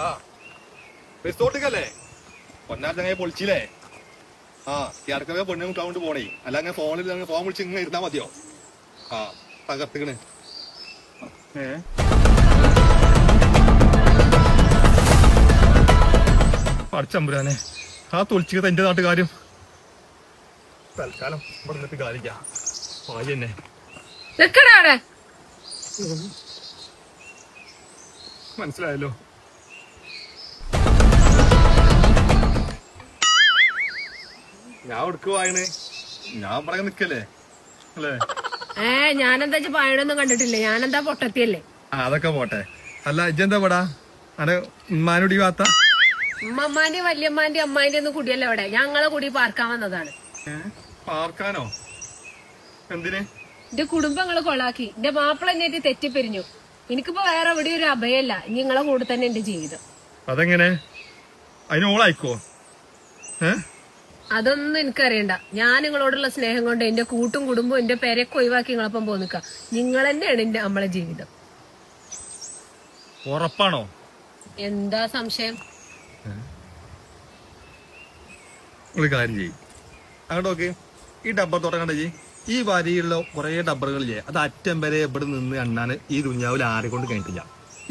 ആ റിസോർട്ടിക്കല്ലേ പൊന്നാ ചങ്ങനെ പൊളിച്ചില്ലേ? ആ ഇടക്കൊക്കെ പെണ്ണും കൊണ്ട് പോണേ. അല്ല അങ്ങനെ ഫോണിൽ ഫോൺ വിളിച്ച് ഇങ്ങനെ ഇരുന്നാ മതിയോ? ആ തകർത്തിക്കണ്. അടച്ചമ്പുരാനെ, ആ തൊളിച്ചത് എന്റെ നാട്ടുകാരും. തൽക്കാലം ഇവിടെ നിന്നിട്ട് കാര്യമില്ല. പായി തന്നെ മനസ്സിലായല്ലോ. ഞാൻ എടുക്കുവായണ്. ഞാൻ പറയാൻ നിക്കല്ലേ അല്ലേ? ഞാനെന്താ പായണൊന്നും കണ്ടിട്ടില്ലേ? ഞാനെന്താ പൊട്ടത്തിയല്ലേ? അതൊക്കെ പോട്ടെ. അല്ല ഇജെന്താ പടാ അടെ ഉമ്മാനോട് ഈ വാത്ത? ഉമ്മമ്മാന്റെ വല്യമ്മാന്റെ അമ്മാന്റെ ഒന്നും കുടിയല്ല ഇവിടെ. ഞങ്ങളെ കൂടി പാർക്കാൻ വന്നതാണ്. പാർക്കാനോ? എന്തിന്? എന്റെ കുടുംബങ്ങള് കൊളാക്കി. എന്റെ മാപ്പിള എന്നെ തെറ്റിപ്പിരിഞ്ഞു. എനിക്കിപ്പോ വേറെ എവിടെ ഒരു അഭയല്ല. നിങ്ങളെ കൂടെ തന്നെ എന്റെ ജീവിതം. അതെങ്ങനെ? അതിനോളായിക്കോ? അതൊന്നും എനിക്കറിയണ്ട. ഞാൻ നിങ്ങളോടുള്ള സ്നേഹം കൊണ്ട് എന്റെ കൂട്ടും കുടുംബവും എന്റെ പേരൊക്കെ ഒഴിവാക്കി നിങ്ങളപ്പം പോന്നിക്ക. നിങ്ങൾ തന്നെയാണ് എന്റെ നമ്മളെ ജീവിതം. ഉറപ്പാണോ? എന്താ സംശയം? ഒരു കാര്യം ചെയ്യും അങ്ങോട്ടോക്കെ. ഈ ഡബ്ബർ തോട്ടം കണ്ട ഈ വരിയുള്ള കുറെ ഡബ്ബറുകളില്ലേ, അത് അറ്റം വരെ ഇവിടെ നിന്ന് എണ്ണാൻ ഈ ദുഞ്ഞാവിൽ ആരെ കൊണ്ട് കഴിഞ്ഞിട്ടില്ല.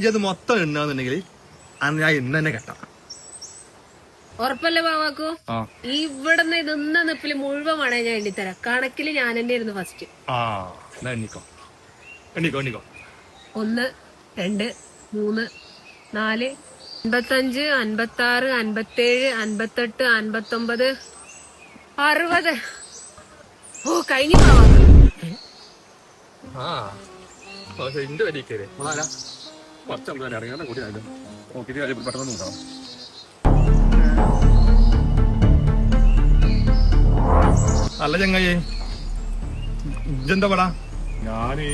ഈ അത് മൊത്തം എണ്ണാന്നുണ്ടെങ്കിൽ ഞാൻ എണ്ണ തന്നെ കെട്ടാം. ഉറപ്പല്ലേ ബാവാക്കോ? ഇവിടുന്ന് ഇതൊന്ന നിപ്പില് മുഴുവൻ വേണേ ഞാൻ എണ്ണിത്തരാം. കണക്കില് ഞാൻ തന്നെ ആയിരുന്നു ഫസ്റ്റ്. എണ്ണിക്കോ എണ്ണിക്കോ എണ്ണിക്കോ. 1 2 3 4 55 56 57 58 59 60. ഓ കഴിഞ്ഞു ബാവാക്കോ. എന്റെ വരിക്കേ ഇറങ്ങാൻ കൂടി നോക്കിട്ട് പെട്ടെന്ന് നോക്കാം. അല്ല ചങ്ങായി ഇജെന്താ പടാ? ഞാൻ ഈ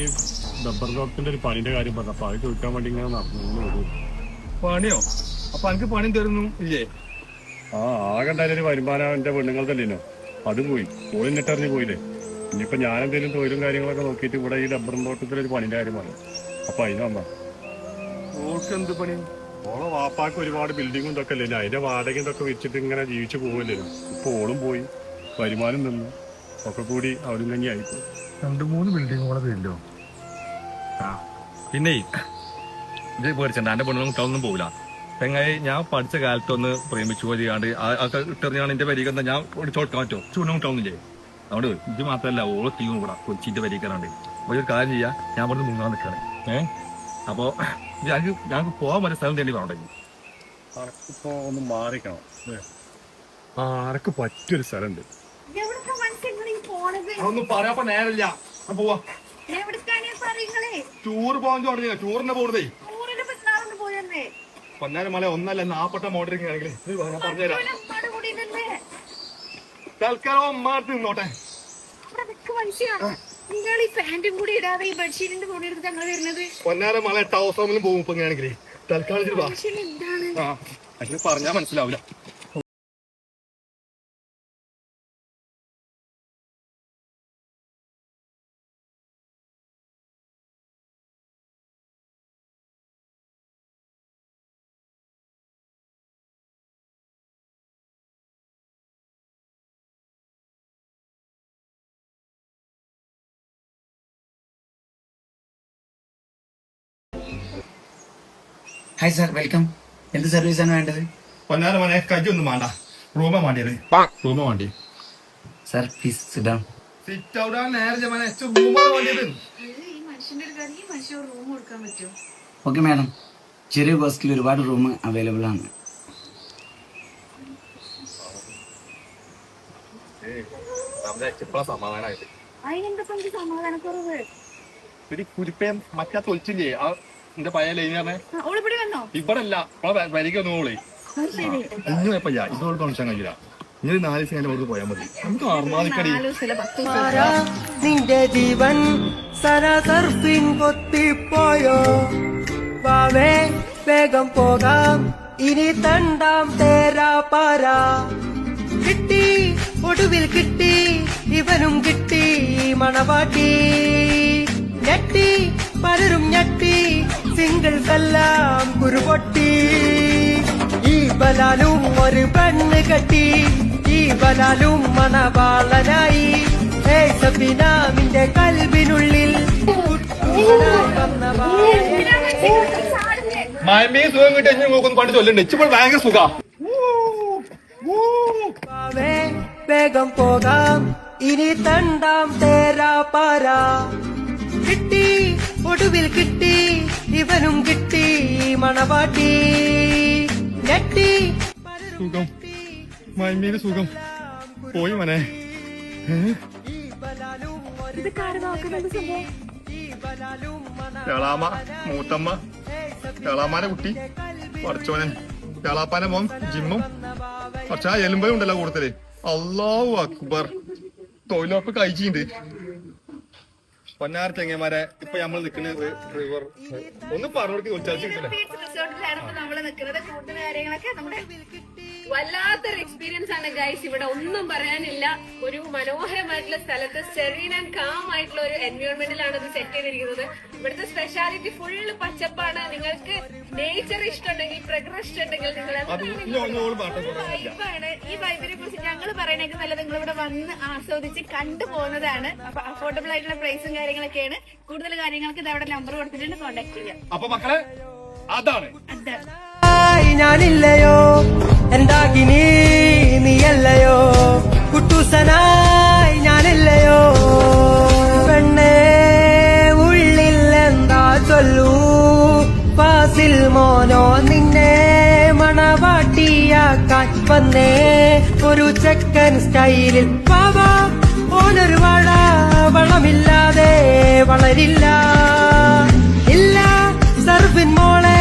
റബ്ബർ തോട്ടത്തിന്റെ ഒരു പണിന്റെ കാര്യം പറഞ്ഞു. അപ്പൊ അത് ചോദിക്കാൻ വേണ്ടി ഇങ്ങനെ നടന്നു. പണിയോ? അപ്പൊ എനിക്ക് പണി തരുന്നു ഇല്ലേ? ആകെ ഉണ്ടായാലും ഒരു വരുമാനം എന്റെ പെണ്ണുങ്ങൾ തന്നെയോ അത് പോയി. പോയിന്നിട്ടറിഞ്ഞ് പോയില്ലേ. ഇനിയിപ്പോ ഞാൻ എന്തെങ്കിലും തൊഴിലും കാര്യങ്ങളൊക്കെ നോക്കിയിട്ട് ഇവിടെ ഈ റബ്ബർ തോട്ടത്തിൽ ഒരു പണിന്റെ കാര്യം പറഞ്ഞു. അപ്പൊ അതിന് വന്നാ ഓൾക്ക് എന്ത് പണി? ഓളെ വാപ്പാക്ക് ഒരുപാട് ബിൽഡിങ്ങും ഇതൊക്കെ അല്ലേ, അതിന്റെ വാടക ഇതൊക്കെ വെച്ചിട്ട് ഇങ്ങനെ ജീവിച്ചു പോവില്ലേ. ഇപ്പൊ ഓളും പോയി, വരുമാനം നിന്നു, ഒക്കെ കൂടി അവരും തന്നെ ആയിപ്പോയി. 2-3 ബിൽഡിങ്ങുകളൊക്കെ ഇല്ലോ. പിന്നെ ഇത് പേടിച്ചണ്ട, എന്റെ പെണ്ണുങ്ങൾക്കൊന്നും പോകില്ല. തെങ്ങായി ഞാൻ പഠിച്ച കാലത്തൊന്ന് പ്രേമിച്ചു പോയാണ്ട് അതൊക്കെ ഇട്ടെറിഞ്ഞാണ് എന്റെ വരിക. ഞാൻ ചോദിക്കാൻ പറ്റുമോ? ചൂണ്ടുണ്ടാവുന്നില്ലേ? അതുകൊണ്ട് ഇത് മാത്രമല്ല ഓള് തീവും കൂടാ കൊച്ചിന്റെ വരിക്കാറുണ്ട്. അപ്പൊ ഒരു കാര്യം ചെയ്യാ, ഞാൻ പറഞ്ഞ് മുങ്ങാൻ നിൽക്കാണ്. അപ്പൊ ഞങ്ങൾക്ക് പോകാൻ പറ്റിയ സ്ഥലം തേണ്ടി പറഞ്ഞിട്ടുണ്ടെങ്കിൽ അനക്കിപ്പോ ഒന്ന് മാറിക്കണം. അനക്ക് പറ്റിയൊരു സ്ഥലമുണ്ട്. അതൊന്നും പറയാപ്പ നേരല്ല. പോവാ ടൂർ പോകാൻ തുടങ്ങിയ ടൂറിന്റെ പോണതേ. പൊന്നാരം മല ഒന്നല്ല 40 മോഡലിംഗ് ആണെങ്കിൽ ഞാൻ പറഞ്ഞുതരാം. തൽക്കാലം മാറ്റി നിന്നോട്ടെ. പൊന്നാരം മല ടൗസ് ഹോമിലും പോകും ഇപ്പൊ ആണെങ്കിൽ. തൽക്കാലം പറഞ്ഞാ മനസ്സിലാവില്ല. Hi sir, welcome. എന്ത് സർവീസാണ് വേണ്ടത്? പൊന്നാരം മല കജ്ജൊന്നും വേണ്ട, റൂമാ വേണ്ടിയത്. റൂമാ വേണ്ടി sir, please sit down. Sit out നേരെ റൂമാ വേണ്ടിയത്. ഓക്കെ മാഡം, ചെറിയ കോസ്റ്റിൽ ഒരുപാട് റൂം അവൈലബിൾ ആണ്. സമാധാനായിട്ട് മറ്റാ തൊലിച്ചില്ലേ എന്റെ പഴയ ലൈനാണ്. ഇവിടെ അല്ല വരിക നോളെ ഇന്ന് പോയാ ഇതോട് തോന്നിച്ചാൽ കഴിയില്ല. ഇനി 4 ദിവസം കഴിഞ്ഞ പോയാൽ മതി. നമുക്ക് ആർമാദിക്കടി. നിന്റെ ജീവൻ സരസർഫിൻ കൊത്തിപ്പോയോ? വാവേ വേഗം പോകാം, ഇനി തണ്ടാം തേരാ പാരാ. കിട്ടി, ഒടുവിൽ കിട്ടി, ഇവനും കിട്ടി മണവാട്ടി. ഞെട്ടി പലരും ഞെട്ടി, സിംഗിൾസ് എല്ലാം കുരുപൊട്ടി. ബലാലും ഒരു പെണ്ണ് കെട്ടി ഈ ബലാലും മണവാളനായി ഏയ് സബീന നിന്റെ കൽബിനുള്ളിൽ വന്ന മയമേ സുഖം കിട്ടി എന്നെ നോക്കുന്നു പണ്ട് ചൊല്ലുണ്ട് ഇച്ചിപ്പോൾ ഭയങ്കര സുഖാ വാവേ വേഗം പോകാം ഇനി തണ്ടാം തേരാ പാരാ കിട്ടി ഒടുവിൽ കിട്ടി ഇവനും കിട്ടി മണവാട്ടി ഞെട്ടി സുഖം മയമേന് സുഖം പോയി മനെ കേളാമ മൂത്തമ്മ കേളാമാന്റെ കുട്ടി പഠിച്ചോനെ കേളാപ്പാന്റെ മോൻ ജിമ്മും പക്ഷെ ആ എലുമ്പലും ഉണ്ടല്ലോ കൂടുതല് അല്ലാഹു അക്ബർ തൊഴിലുറപ്പ് കഴിച്ചിട്ടുണ്ട് പൊന്നാർ ചെങ്ങന്മാരെ ഇപ്പൊ നമ്മൾ നിൽക്കുന്നത് റിവർ ഒന്ന് പറഞ്ഞു ഉച്ചാരിച്ച് കിട്ടില്ല റിസോർട്ടിലാണ് ഇപ്പൊ നമ്മള് നിൽക്കുന്നത്. കൂടുതൽ കാര്യങ്ങളൊക്കെ നമ്മുടെ വല്ലാത്തൊരു എക്സ്പീരിയൻസ് ആണ് ഗൈസ്. ഇവിടെ ഒന്നും പറയാനില്ല. ഒരു മനോഹരമായിട്ടുള്ള സ്ഥലത്ത് സെറീൻ ആൻഡ് കാം ആയിട്ടുള്ള ഒരു എൻവയോൺമെന്റിലാണ് ഇത് സെറ്റ് ചെയ്തിരിക്കുന്നത്. ഇവിടുത്തെ സ്പെഷ്യാലിറ്റി ഫുള്ള് പച്ചപ്പാണ്. നിങ്ങൾക്ക് നേച്ചർ ഇഷ്ടമുണ്ടെങ്കിൽ, പ്രകൃതി ഇഷ്ടമുണ്ടെങ്കിൽ നിങ്ങൾ വൈബാണ്. ഈ വൈബിനെ കുറിച്ച് ഞങ്ങൾ പറയണേക്ക് നല്ലത് നിങ്ങൾ ഇവിടെ വന്ന് ആസ്വദിച്ച് കണ്ടു പോകുന്നതാണ്. അപ്പൊ അഫോർഡബിൾ ആയിട്ടുള്ള പ്രൈസും കാര്യങ്ങളൊക്കെയാണ്. കൂടുതൽ കാര്യങ്ങൾക്ക് ഇത് അവിടെ നമ്പർ കൊടുത്തിട്ടുണ്ട്, കോൺടാക്ട് ചെയ്യാം. അപ്പൊ മക്കളെ അതാണ് അതാണ് ഞാനില്ലയോ എന്താകിനി നീയല്ലയോ കുട്ടൂസനായി ഞാനില്ലയോ പെണ്ണേ ഉള്ളിൽ എന്താ ചൊല്ലൂ ഫാസിൽ മോനോ നിന്നെ മണവാട്ടിയാക്കാൻ വന്നേ ഒരു ചെക്കൻ സ്റ്റൈലിൽ പാവാ ഓനൊരു വാഴ വളമില്ലാതെ വളരില്ല ഇല്ല സർഫിൻ മോളെ